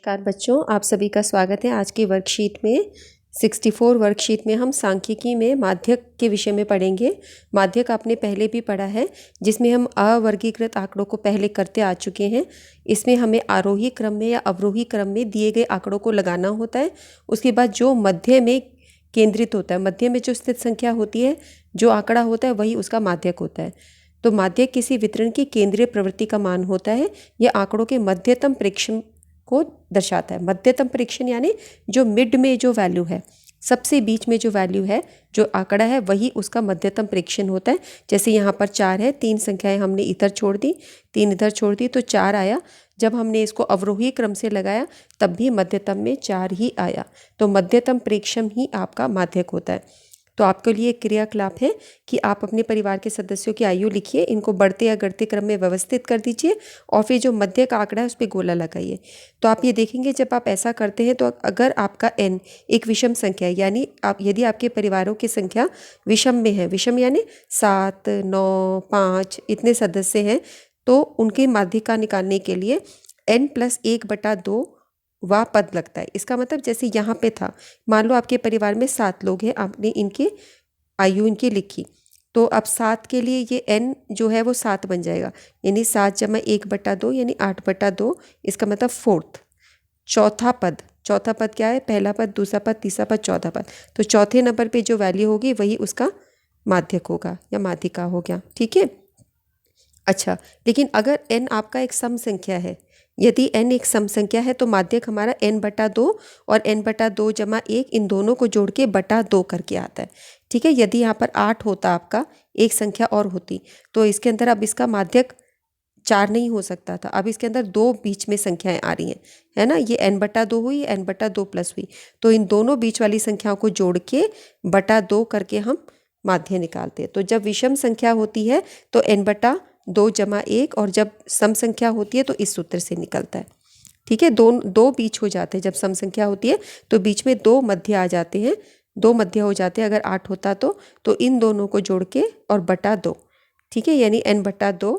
नमस्कार बच्चों, आप सभी का स्वागत है। आज की वर्कशीट में 64 वर्कशीट में हम सांख्यिकी में माध्यक के विषय में पढ़ेंगे। माध्यक आपने पहले भी पढ़ा है, जिसमें हम अवर्गीकृत आंकड़ों को पहले करते आ चुके हैं। इसमें हमें आरोही क्रम में या अवरोही क्रम में दिए गए आंकड़ों को लगाना होता है। उसके बाद जो मध्य में केंद्रित होता है, मध्य में जो स्थित संख्या होती है, जो आंकड़ा होता है वही उसका माध्यक होता है। तो माध्यक किसी वितरण की केंद्रीय प्रवृत्ति का मान होता है। यह आंकड़ों के मध्यतम प्रेक्षण को दर्शाता है। मध्यतम प्रेक्षण यानी जो मिड में जो वैल्यू है, सबसे बीच में जो वैल्यू है, जो आंकड़ा है, वही उसका मध्यतम प्रेक्षण होता है। जैसे यहाँ पर 4 है, 3 संख्याएं हमने इधर छोड़ दी, 3 इधर छोड़ दी तो 4 आया। जब हमने इसको अवरोही क्रम से लगाया तब भी मध्यतम में 4 ही आया। तो मध्यतम प्रेक्षण ही आपका माध्यक होता है। तो आपके लिए एक क्रियाकलाप है कि आप अपने परिवार के सदस्यों की आयु लिखिए, इनको बढ़ते या घटते क्रम में व्यवस्थित कर दीजिए और फिर जो मध्य का आंकड़ा है उस पर गोला लगाइए। तो आप ये देखेंगे जब आप ऐसा करते हैं तो अगर आपका n एक विषम संख्या है, यानी यदि आपके परिवारों की संख्या विषम में है, विषम यानी 7, 9, 5 इतने सदस्य हैं, तो उनके माध्यिका निकालने के लिए n+1/2 वाह पद लगता है। इसका मतलब जैसे यहाँ पे था, मान लो आपके परिवार में 7 लोग हैं, आपने इनकी आयु इनकी लिखी, तो अब 7 के लिए ये n जो है वो 7 बन जाएगा, यानी 7 × 1/2 यानी 8/2। इसका मतलब फोर्थ, चौथा पद क्या है? पहला पद, दूसरा पद, तीसरा पद, चौथा पद। तो चौथे नंबर पे जो वैल्यू होगी वही उसका माध्यक होगा या माध्यिका हो गया। ठीक है। अच्छा, लेकिन अगर n आपका एक सम संख्या है, यदि n एक सम संख्या है तो माध्यक हमारा n/2 और n/2 + 1 इन दोनों को जोड़ के /2 करके आता है। ठीक है। यदि यहाँ पर 8 होता, आपका एक संख्या और होती, तो इसके अंदर अब इसका माध्यक 4 नहीं हो सकता था। अब इसके अंदर 2 बीच में संख्याएं आ रही हैं, है ना। ये n/2 हुई, n/2 प्लस हुई, तो इन दोनों बीच वाली संख्याओं को जोड़ के /2 करके हम माध्य निकालते हैं। तो जब विषम संख्या होती है तो n/2 + 1, और जब सम संख्या होती है तो इस सूत्र से निकलता है। ठीक है। दो बीच हो जाते हैं। जब सम संख्या होती है तो बीच में 2 मध्य आ जाते हैं, 2 मध्य हो जाते हैं। अगर 8 होता तो इन दोनों को जोड़ के और /2। ठीक है। यानी n/2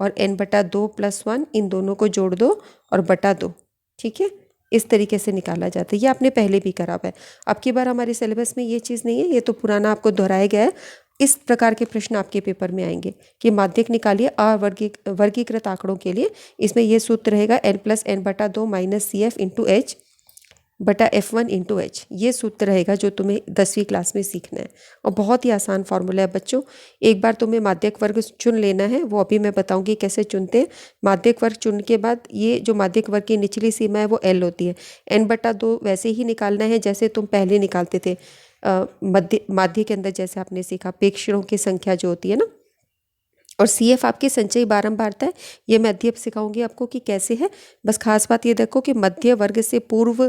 और n/2 + 1 इन दोनों को जोड़ दो और /2। ठीक है। इस तरीके से निकाला जाता है। ये आपने पहले भी करा हुआ है। अब की बार हमारे सिलेबस में ये चीज़ नहीं है, ये तो पुराना आपको दोहराया गया है। इस प्रकार के प्रश्न आपके पेपर में आएंगे कि माध्यक निकालिए वर्गीकृत आंकड़ों के लिए। इसमें यह सूत्र रहेगा n+n/2 - CF × H बटा F1 × H। ये सूत्र रहेगा जो तुम्हें 10वीं क्लास में सीखना है, और बहुत ही आसान फॉर्मूला है बच्चों। एक बार तुम्हें माध्यक वर्ग चुन लेना है, वो अभी मैं बताऊंगी कैसे चुनते हैं। माध्यक वर्ग चुनने के बाद ये जो माध्यक वर्ग की निचली सीमा है वो L होती है। n/2 वैसे ही निकालना है जैसे तुम पहले निकालते थे माध्य के अंदर, जैसे आपने सीखा प्रेक्षणों की संख्या जो होती है ना। और CF आपकी संचयी बारंबारता है। ये मैं अध्यय सिखाऊंगी आपको कि कैसे है। बस खास बात ये देखो कि मध्य वर्ग से पूर्व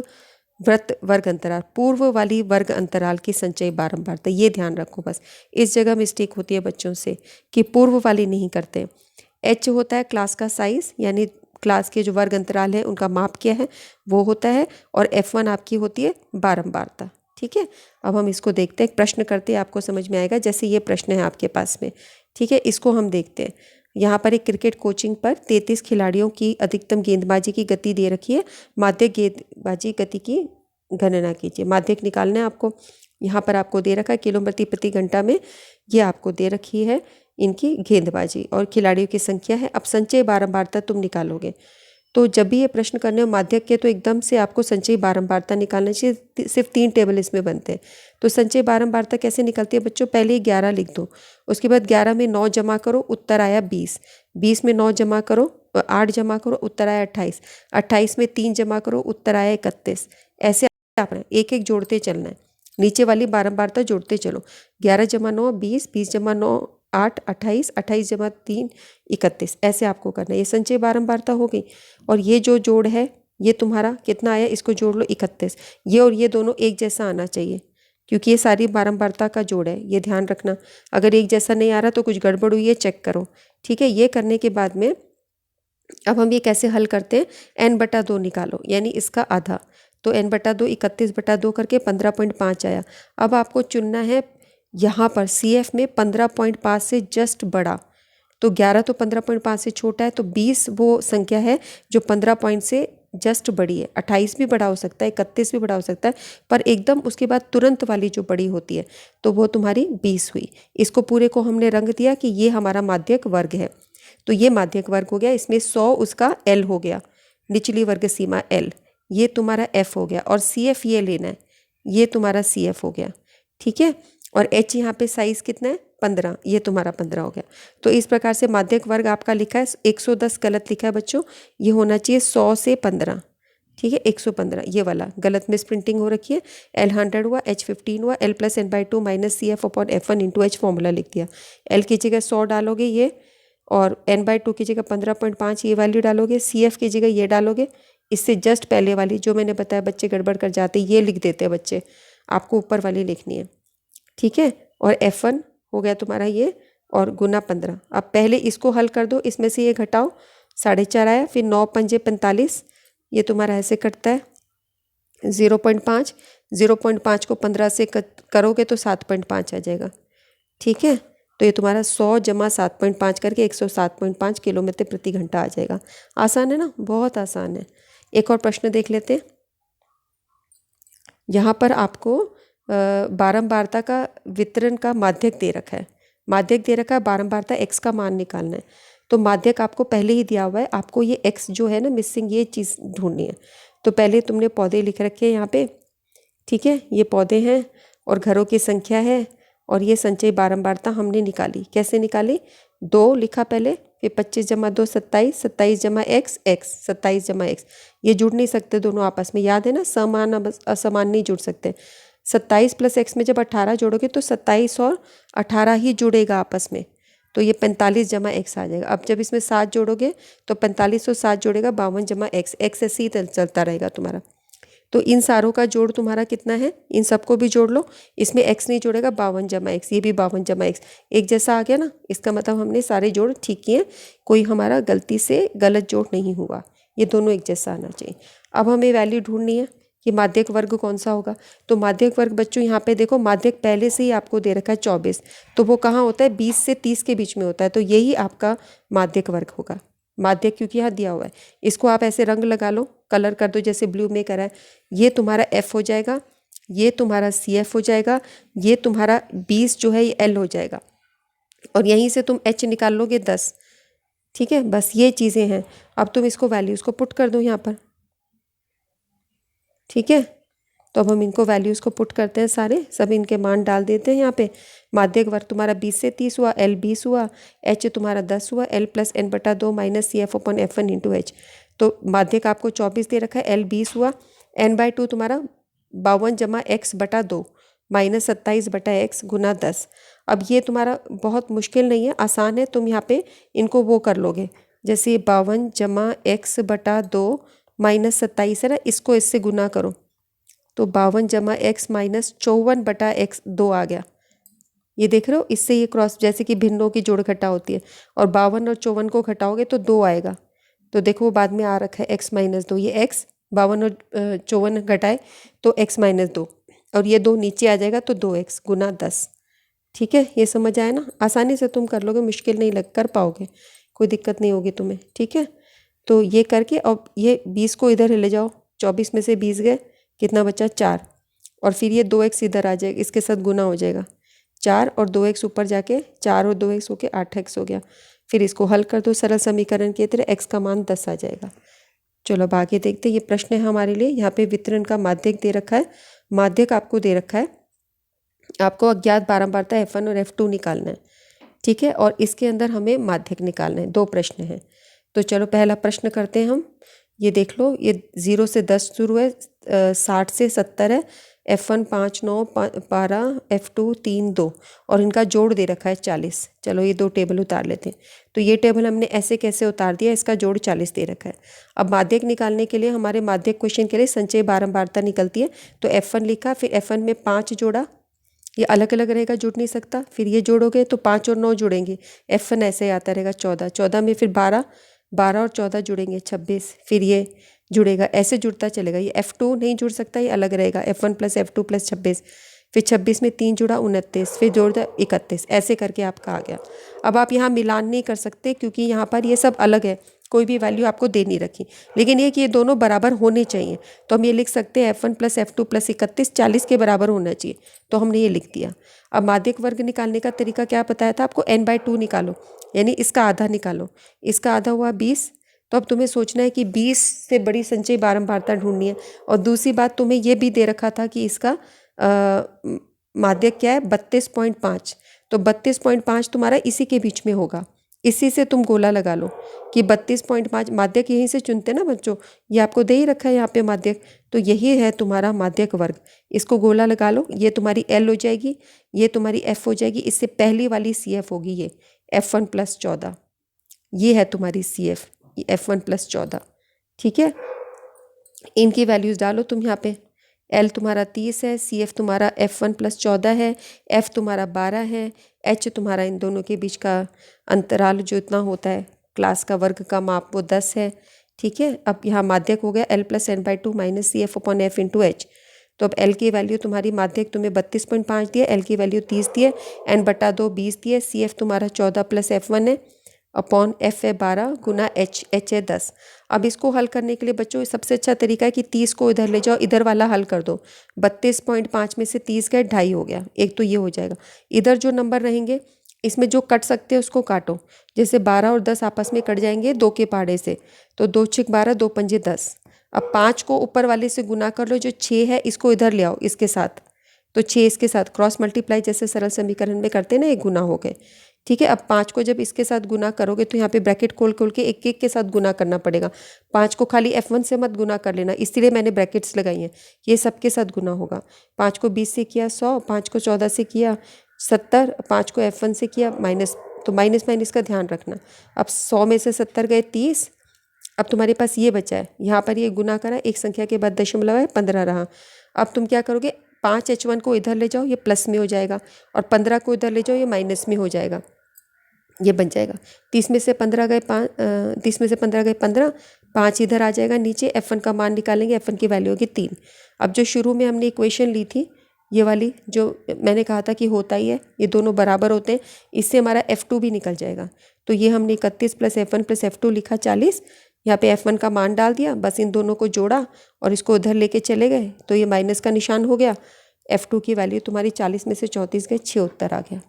वृत्त वर्ग अंतराल, पूर्व वाली वर्ग अंतराल की संचयी बारंबारता, ये ध्यान रखो। बस इस जगह मिस्टेक होती है बच्चों से कि पूर्व वाली नहीं करते। H होता है क्लास का साइज, यानी क्लास के जो वर्ग अंतराल है उनका माप क्या है वो होता है, और F1 आपकी होती है बारंबारता। ठीक है। अब हम इसको देखते हैं, प्रश्न करते हैं, आपको समझ में आएगा। जैसे ये प्रश्न है आपके पास में, ठीक है, इसको हम देखते हैं। यहाँ पर एक क्रिकेट कोचिंग पर 33 खिलाड़ियों की अधिकतम गेंदबाजी की गति दे रखी है। माध्यक गेंदबाजी गति की गणना कीजिए। माध्यक निकालना है आपको। यहाँ पर आपको दे रखा है किलोमीटर प्रति घंटा में, ये आपको दे रखी है इनकी गेंदबाजी, और खिलाड़ियों की संख्या है। अब संचयी बारंबारता तुम निकालोगे, तो जब भी ये प्रश्न करने हो माध्यक के, तो एकदम से आपको संचयी बारंबारता निकालना चाहिए। सिर्फ 3 टेबल इसमें बनते हैं। तो संचयी बारंबारता कैसे निकलती है बच्चों? पहले 11 लिख दो, उसके बाद 11 में 9 जमा करो, उत्तर आया 20। 20 में 9 जमा करो, 8 जमा करो, उत्तर आया 28। 28 में 3 जमा करो, उत्तर आया 31। ऐसे आपने एक एक जोड़ते चलना है, नीचे वाली बारंबारता जोड़ते चलो। 11 × 9 20, 20 × 9 8, 28, 28 × 3 31। ऐसे आपको करना है। ये संचयी बारंबारता हो गई। और ये जो जोड़ है ये तुम्हारा कितना आया, इसको जोड़ लो 31। ये और ये दोनों एक जैसा आना चाहिए, क्योंकि ये सारी बारंबारता का जोड़ है, ये ध्यान रखना। अगर एक जैसा नहीं आ रहा तो कुछ गड़बड़ हुई है, चेक करो। ठीक है। ये करने के बाद में अब हम ये कैसे हल करते हैं, n/2 निकालो, यानी इसका आधा। तो n/2 31/2 करके 15.5 आया। अब आपको चुनना है यहाँ पर CF में 15.5 से जस्ट बड़ा। तो 11 तो 15.5 से छोटा है, तो 20 वो संख्या है जो 15 से जस्ट बड़ी है, 28 भी बड़ा हो सकता है, 31 भी बड़ा हो सकता है, पर एकदम उसके बाद तुरंत वाली जो बड़ी होती है तो वो तुम्हारी 20 हुई। इसको पूरे को हमने रंग दिया कि ये हमारा माध्यक वर्ग है। तो ये माध्यक वर्ग हो गया, इसमें 100 उसका L हो गया, निचली वर्ग सीमा L, ये तुम्हारा F हो गया, और CF ये लेना है, ये तुम्हारा CF हो गया। ठीक है, और H यहाँ पे साइज़ कितना है 15, ये तुम्हारा 15 हो गया। तो इस प्रकार से माध्यक वर्ग आपका लिखा है 110 गलत लिखा है बच्चों, ये होना चाहिए 100 से 15। ठीक है, 115 ये वाला गलत मिस प्रिंटिंग हो रखी है। L 100 हुआ, H 15 हुआ, L + n/2 - CF upon F1 × H formula लिख दिया। L की जगह 100 डालोगे ये, और n/2 की जगह 15.5 ये वैल्यू डालोगे, CF की जगह ये डालोगे। इससे जस्ट पहले वाली जो मैंने बताया बच्चे गड़बड़ कर जाते ये लिख देते हैं बच्चे, आपको ऊपर वाली लिखनी है। ठीक है, और F1 हो गया तुम्हारा ये, और गुना 15। अब पहले इसको हल कर दो, इसमें से ये घटाओ, 4.5 आया, फिर 9 पंजे 45, ये तुम्हारा ऐसे कटता है 0.5, 0.5 को 15 से करोगे तो 7.5 आ जाएगा। ठीक है, तो ये तुम्हारा 100 जमा 7.5 करके 107.5 किलोमीटर प्रति घंटा आ जाएगा। आसान है ना, बहुत आसान है। एक और प्रश्न देख लेते हैं। यहाँ पर आपको बारंबारता का वितरण का माध्यक दे रखा है, माध्यक दे रखा है, बारंबारता x का मान निकालना है। तो माध्यक आपको पहले ही दिया हुआ है, आपको ये x जो है ना मिसिंग, ये चीज़ ढूंढनी है। तो पहले तुमने पौधे लिख रखे हैं यहाँ पे। ठीक है, ये पौधे हैं और घरों की संख्या है, और ये संचयी बारंबारता हमने निकाली। कैसे निकाली? 2 लिखा पहले, फिर 25 जमा 2 27, 27 जमा x, 27 जमा x। ये जुड़ नहीं सकते दोनों आपस में, याद है ना, समान असमान नहीं जुड़ सकते। 27 + x में जब 18 जोड़ोगे तो 27 और 18 ही जुड़ेगा आपस में, तो ये 45 जमा x आ जाएगा। अब जब इसमें 7 जोड़ोगे तो 45 और 7 जोड़ेगा 52 जमा x, x ऐसे ही चलता रहेगा तुम्हारा। तो इन सारों का जोड़ तुम्हारा कितना है, इन सबको भी जोड़ लो, इसमें x नहीं जोड़ेगा, 52 जमा x, ये भी 52 जमा x, एक जैसा आ गया ना। इसका मतलब हमने सारे जोड़ ठीक किए, कोई हमारा गलती से गलत जोड़ नहीं हुआ, ये दोनों एक जैसा आना चाहिए। अब हमें वैल्यू ढूंढनी है कि माध्यक वर्ग कौन सा होगा। तो माध्यक वर्ग बच्चों यहाँ पे देखो, माध्यक पहले से ही आपको दे रखा है 24, तो वो कहाँ होता है, 20 से 30 के बीच में होता है, तो यही आपका माध्यक वर्ग होगा। माध्यक क्योंकि यहाँ दिया हुआ है, इसको आप ऐसे रंग लगा लो, कलर कर दो जैसे ब्लू में करा है। ये तुम्हारा F हो जाएगा, ये तुम्हारा CF हो जाएगा, ये तुम्हारा 20 जो है ये L हो जाएगा, और यहीं से तुम H निकाल लोगे 10। ठीक है, बस ये चीज़ें हैं। अब तुम इसको वैल्यूज़ को पुट कर दो यहाँ पर। ठीक है, तो अब हम इनको वैल्यूज़ को पुट करते हैं, सारे सब इनके मान डाल देते हैं यहाँ पे। माध्यक वर्ग तुम्हारा 20 से 30 हुआ, L 20 हुआ, H तुम्हारा 10 हुआ, L + n/2 - CF upon F1 × H। तो माध्यक आपको 24 दे रखा है, L 20 हुआ, n/2 तुम्हारा 52 जमा x/2 - 27/x गुना 10। अब ये तुम्हारा बहुत मुश्किल नहीं है, आसान है, तुम यहाँ पे इनको वो कर लोगे, जैसे 52 जमा x/2 - 27 है ना, इसको इससे गुना करो तो 52 जमा x - 54/x 2 आ गया। ये देख रहे हो, इससे ये क्रॉस, जैसे कि भिन्नों की जोड़ घटा होती है, और 52 और 54 को घटाओगे तो 2 आएगा। तो देखो वो बाद में आ रखा है x - 2, ये x 52 और 54 घटाए तो x - 2, और ये 2 नीचे आ जाएगा तो 2x गुना 10। ठीक है, ये समझ आया ना, आसानी से तुम कर लोगे, मुश्किल नहीं लग कर पाओगे, कोई दिक्कत नहीं होगी तुम्हें। ठीक है, तो ये करके अब ये 20 को इधर ले जाओ, 24 में से 20 गए, कितना बचा 4, और फिर ये 2x इधर आ जाएगा, इसके साथ गुना हो जाएगा, 4 और 2x ऊपर जाके 4 और 2x होके 8x हो गया। फिर इसको हल कर दो सरल समीकरण के तरह, x का मान 10 आ जाएगा। चलो अब आगे देखते हैं, ये प्रश्न है हमारे लिए। यहाँ पे वितरण का माध्यक दे रखा है, माध्यक आपको दे रखा है, आपको अज्ञात बारंबारता F1 और F2 निकालना है। ठीक है, और इसके अंदर हमें माध्यक निकालना है। 2 प्रश्न हैं, तो चलो पहला प्रश्न करते हैं हम। ये देख लो, ये 0 से 10 शुरू है, 60 से 70 है, F1 5 9 12, F2 3 2, और इनका जोड़ दे रखा है 40। चलो ये 2 टेबल उतार लेते हैं। तो ये टेबल हमने ऐसे कैसे उतार दिया, इसका जोड़ 40 दे रखा है। अब माध्यक निकालने के लिए, हमारे माध्यक क्वेश्चन के लिए संचयी बारंबारता निकलती है, तो F1 लिखा, फिर F1 में 5 जोड़ा, ये अलग अलग रहेगा, जुड़ नहीं सकता, फिर ये जोड़ोगे तो 5 और 9 जुड़ेंगे, F1 ऐसे ही आता रहेगा 14, 14 में फिर 12, 12 और 14 जुड़ेंगे 26, फिर ये जुड़ेगा, ऐसे जुड़ता चलेगा। ये F2 नहीं जुड़ सकता, ये अलग रहेगा, F1 + F2 + 26, फिर 26 में 3 जुड़ा 29, फिर जोड़ दिया 31, ऐसे करके आपका आ गया। अब आप यहाँ मिलान नहीं कर सकते क्योंकि यहाँ पर ये सब अलग है, कोई भी वैल्यू आपको दे नहीं रखी, लेकिन ये कि ये दोनों बराबर होने चाहिए। तो हम ये लिख सकते हैं F1 + F2 + 31 40 के बराबर होना चाहिए, तो हमने ये लिख दिया। अब माध्यक वर्ग निकालने का तरीका क्या बताया था आपको, n/2 निकालो, यानी इसका आधा निकालो, इसका आधा हुआ 20। तो अब तुम्हें सोचना है कि 20 से बड़ी संचयी बारंबारता ढूंढनी है। और दूसरी बात तुम्हें ये भी दे रखा था कि इसका माध्यक क्या है 32.5, तो 32.5 तुम्हारा इसी के बीच में होगा, इसी से तुम गोला लगा लो कि 32.5 माध्यक यहीं से चुनते ना बच्चों, ये आपको दे ही रखा है यहाँ पे माध्यक, तो यही है तुम्हारा माध्यक वर्ग। इसको गोला लगा लो, ये तुम्हारी L हो जाएगी, ये तुम्हारी F हो जाएगी, इससे पहली वाली CF होगी ये F1 + 14, ये है तुम्हारी CF F1 + 14। ठीक है, इनकी वैल्यूज़ डालो तुम यहाँ पे। L तुम्हारा 30 है, CF तुम्हारा F1 + 14 है, F तुम्हारा 12 है, H तुम्हारा इन दोनों के बीच का अंतराल जो इतना होता है क्लास का वर्ग का माप वो 10 है। ठीक है, अब यहाँ माध्यक हो गया L + n/2 - CF/F × H। तो अब L की वैल्यू तुम्हारी माध्यक तुम्हें 32.5 दिया, L की वैल्यू 30 दिए, n/2 20 दिए, CF तुम्हारा 14 + F1 है अपॉन F है 12 गुना H है 10। अब इसको हल करने के लिए बच्चों सबसे अच्छा तरीका है कि 30 को इधर ले जाओ, इधर वाला हल कर दो। 32.5 में से 30 गए 2.5 हो गया, एक तो ये हो जाएगा। इधर जो नंबर रहेंगे इसमें जो कट सकते हैं उसको काटो, जैसे 12 और 10 आपस में कट जाएंगे 2 के पहाड़े से, तो 2 × 6 = 12, 2 × 5 = 10। अब 5 को ऊपर वाले से गुना कर लो, जो 6 है इसको इधर ले आओ इसके साथ, तो 6 इसके साथ क्रॉस मल्टीप्लाई जैसे सरल समीकरण में करते हैं ना, एक गुना हो गए। ठीक है, अब 5 को जब इसके साथ गुना करोगे तो यहाँ पे ब्रैकेट खोल खोल के एक एक के साथ गुना करना पड़ेगा। 5 को खाली F1 से मत गुना कर लेना, इसलिए मैंने ब्रैकेट्स लगाई हैं, ये सबके साथ गुना होगा। 5 को 20 से किया 100, 5 को 14 से किया 70, 5 को F1 से किया माइनस, तो माइनस माइनस का ध्यान रखना। अब 100 में से 70 गए 30, अब तुम्हारे पास ये बचा है, यहाँ पर ये गुना करा, एक संख्या के बाद दशमलव है 15 रहा। अब तुम क्या करोगे, 5 H1 को इधर ले जाओ, ये प्लस में हो जाएगा, और 15 को इधर ले जाओ, ये माइनस में हो जाएगा, ये बन जाएगा। 30 में से 15 गए 15, 5 इधर आ जाएगा नीचे, F1 का मान निकालेंगे, F1 की वैल्यू होगी 3। अब जो शुरू में हमने इक्वेशन ली थी ये वाली, जो मैंने कहा था कि होता ही है, ये दोनों बराबर होते हैं, इससे हमारा F2 भी निकल जाएगा। तो ये हमने 31 + F1 + F2 लिखा 40, यहाँ पे F1 का मान डाल दिया, बस इन दोनों को जोड़ा और इसको उधर लेके चले गए, तो ये माइनस का निशान हो गया। F2 की वैल्यू तुम्हारी 40 में से 34 गए, 6 उत्तर आ गया।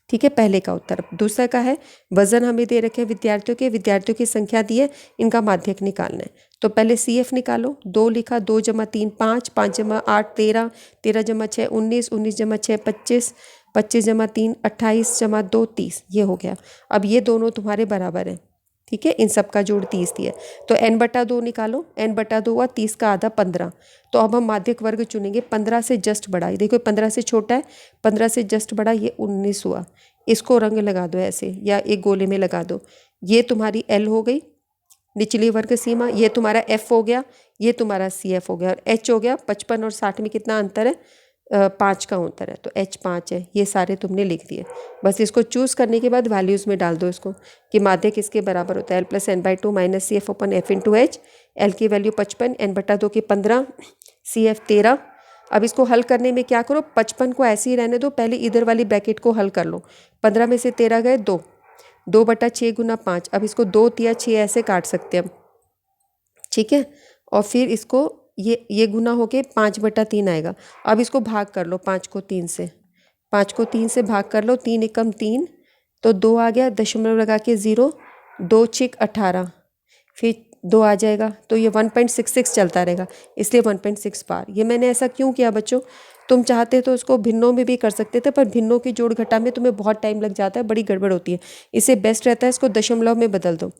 ठीक है, पहले का उत्तर। दूसरा का है वजन हमें दे रखे विद्यार्थियों की संख्या दी है, इनका माध्यक निकालना है। तो पहले CF निकालो, 2 लिखा, 2 + 3 5, 5 + 8 13, 13 + 6 19, 19 + 6 25, 25 + 3 28 + 2 30, ये हो गया। अब ये दोनों तुम्हारे बराबर हैं। ठीक है, इन सब का जोड़ 30 दिया। तो n/2 निकालो, n/2 हुआ 30 का आधा 15। तो अब हम माध्यक वर्ग चुनेंगे 15 से जस्ट बड़ा, ये देखो 15 से छोटा है, 15 से जस्ट बड़ा ये 19 हुआ। इसको रंग लगा दो ऐसे, या एक गोले में लगा दो। ये तुम्हारी L हो गई निचली वर्ग सीमा, ये तुम्हारा F हो गया, ये तुम्हारा CF हो गया, और H हो गया। 55 और 60 में कितना अंतर है, 5 का अंतर है, तो H 5 है। ये सारे तुमने लिख दिए। बस इसको चूज़ करने के बाद वैल्यूज़ में डाल दो इसको कि माध्यक किसके बराबर होता है, L + n/2 - CF/F × H। L की वैल्यू 55, n/2 की 15, CF 13। अब इसको हल करने में क्या करो, 55 को ऐसे ही रहने दो, पहले इधर वाली ब्रैकेट को हल कर लो। 15 में से 13 गए 2, 2/6 × 5। अब इसको 2 या 6 ऐसे काट सकते हैं हम। ठीक है, और फिर इसको ये गुना होके 5/3 आएगा। अब इसको भाग कर लो 5 को 3 से, 5 को 3 से भाग कर लो, 3 एकम 3, तो 2 आ गया, दशमलव लगा के 0, 2 × 6 18, फिर 2 आ जाएगा, तो ये 1.66 चलता रहेगा, इसलिए 1.6 बार। ये मैंने ऐसा क्यों किया बच्चों, तुम चाहते तो इसको भिन्नों में भी कर सकते थे, पर भिन्नों की जोड़ घटा में तुम्हें बहुत टाइम लग जाता है, बड़ी गड़बड़ होती है। इससे बेस्ट रहता है इसको दशमलव में बदल दो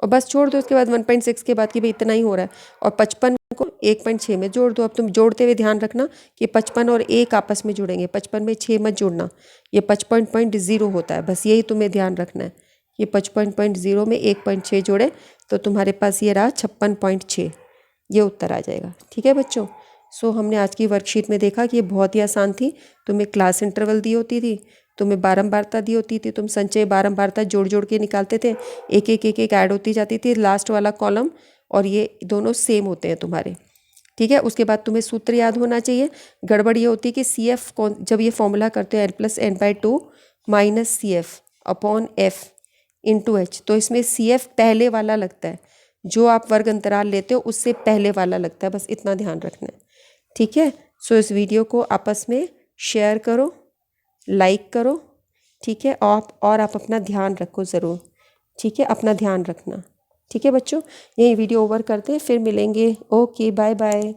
और बस छोड़ दो। उसके बाद 1.6 के बाद कि भाई इतना ही हो रहा है, और 55 को 1.6 में जोड़ दो। अब तुम जोड़ते हुए ध्यान रखना कि 55 और 1 आपस में जुड़ेंगे, 55 में 6 मत जोड़ना, ये 55.0 होता है, बस यही तुम्हें ध्यान रखना है। ये 55.0 में 1.6 जोड़े तो तुम्हारे पास ये रहा 56.6, ये उत्तर आ जाएगा। ठीक है बच्चों, सो हमने आज की वर्कशीट में देखा कि ये बहुत ही आसान थी। तुम्हें क्लास इंटरवल दी होती थी, तुम्हें बारंबारता दी होती थी, तुम संचय बारंबारता जोड़ जोड़ के निकालते थे, एक एक ऐड होती जाती थी, लास्ट वाला कॉलम और ये दोनों सेम होते हैं तुम्हारे। ठीक है, उसके बाद तुम्हें सूत्र याद होना चाहिए। गड़बड़ ये होती है कि CF जब ये फॉर्मूला करते हो L + n/2 - CF/F, into H, तो इसमें सी एफ पहले वाला लगता है, जो आप वर्ग अंतराल लेते हो उससे पहले वाला लगता है, बस इतना ध्यान रखना है। ठीक है। सो इस वीडियो को आपस में शेयर करो, लाइक करो। ठीक है। और आप अपना ध्यान रखो ज़रूर। ठीक है, अपना ध्यान रखना। ठीक है बच्चों, यही वीडियो ओवर करते हैं, फिर मिलेंगे। Okay, bye bye.